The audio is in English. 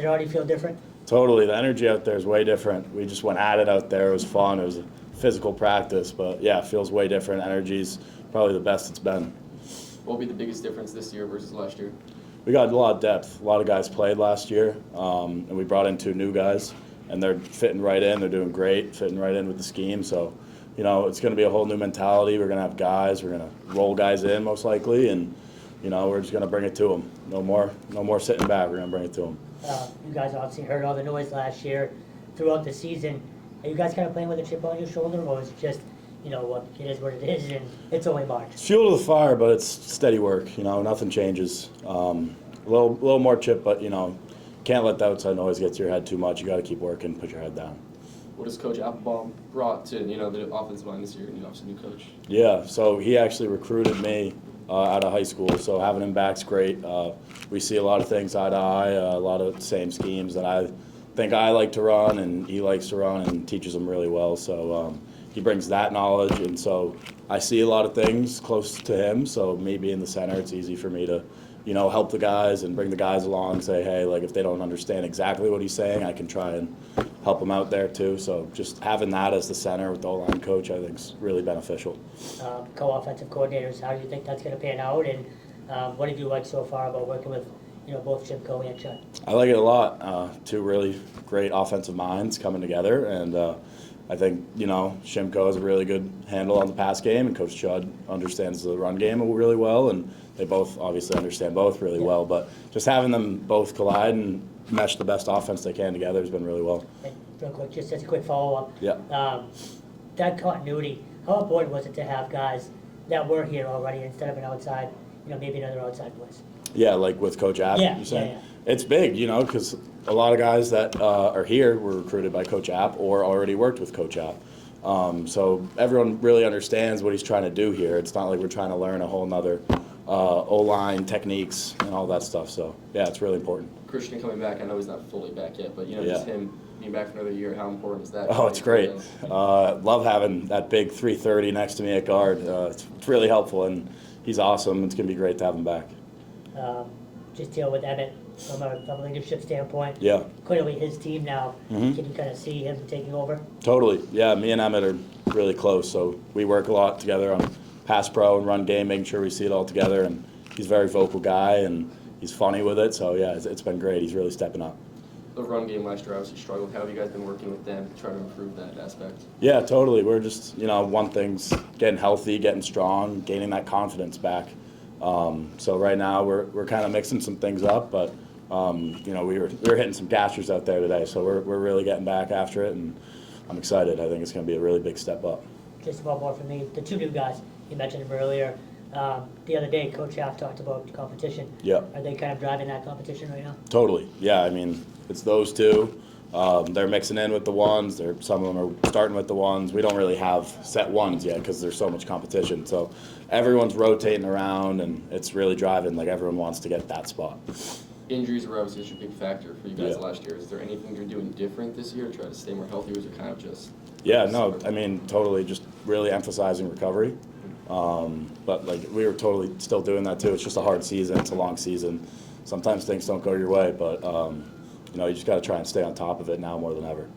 it already feel different? Totally. The energy out there is way different. We just went at it out there. It was fun. It was a physical practice. But, yeah, it feels way different. Energy's probably the best it's been. What will be the biggest difference this year versus last year? We got a lot of depth. A lot of guys played last year, and we brought in 2 new guys, and they're fitting right in. They're doing great, fitting right in with the scheme. So, it's going to be a whole new mentality. We're going to have guys. We're going to roll guys in most likely, and, we're just going to bring it to them. No more sitting back. We're going to bring it to them. You guys obviously heard all the noise last year throughout the season. Are you guys kind of playing with a chip on your shoulder, or is it just, what it is what it is, and it's only March? It's fuel to the fire, but it's steady work. Nothing changes. A little more chip, but, can't let the outside noise get to your head too much. You got to keep working, put your head down. What has Coach Applebaum brought to, the offensive line this year, and obviously new coach? Yeah, so he actually recruited me out of high school, so having him back's great. We see a lot of things eye to eye, a lot of same schemes that I think I like to run and he likes to run, and teaches them really well. So he brings that knowledge, and so I see a lot of things close to him. So me being the center, it's easy for me to, help the guys and bring the guys along, say, hey, like if they don't understand exactly what he's saying, I can try and help them out there too. So just having that as the center with the O-line coach, I think is really beneficial. Co-offensive coordinators, how do you think that's going to pan out, and what have you liked so far about working with, both Chipko and Chud? I like it a lot. 2 really great offensive minds coming together, and I think, Shimko has a really good handle on the pass game, and Coach Chud understands the run game really well, and they both obviously understand both really well. But just having them both collide and mesh the best offense they can together has been really well. And real quick, just as a quick follow-up. Yeah. That continuity, how important was it to have guys that were here already instead of an outside, maybe another outside voice? Yeah, like with Coach App, Yeah, you're saying? yeah. It's big, because a lot of guys that are here were recruited by Coach App or already worked with Coach App. So everyone really understands what he's trying to do here. It's not like we're trying to learn a whole nother O-line techniques and all that stuff. So, yeah, it's really important. Christian coming back, I know he's not fully back yet, but, just him being back for another year, how important is that? Oh, it's great. Love having that big 330 next to me at guard. It's really helpful, and he's awesome. It's going to be great to have him back. Just deal with Emmett from a leadership standpoint. Yeah. Clearly his team now. Mm-hmm. Can you kind of see him taking over? Totally. Yeah, me and Emmett are really close, so we work a lot together on pass pro and run game, making sure we see it all together, and he's a very vocal guy, and he's funny with it, so yeah, it's been great. He's really stepping up. The run game last year obviously struggled. How have you guys been working with them to try to improve that aspect? Yeah, totally. We're just, one thing's getting healthy, getting strong, gaining that confidence back. So right now we're kind of mixing some things up, but we were hitting some casters out there today, so we're really getting back after it, and I'm excited. I think it's going to be a really big step up. Just one more from me. The 2 new guys, you mentioned them earlier. The other day, Coach Half talked about competition. Yeah. Are they kind of driving that competition right now? Totally. Yeah, I mean, it's those 2. They're mixing in with the ones. Some of them are starting with the ones. We don't really have set ones yet because there's so much competition. So everyone's rotating around, and it's really driving. Like, everyone wants to get that spot. Injuries were obviously such a big factor for you guys last year. Is there anything you're doing different this year to try to stay more healthy, or is it kind of just... Yeah, no, I mean, totally just really emphasizing recovery. But, we were totally still doing that, too. It's just a hard season. It's a long season. Sometimes things don't go your way, but, you just got to try and stay on top of it now more than ever.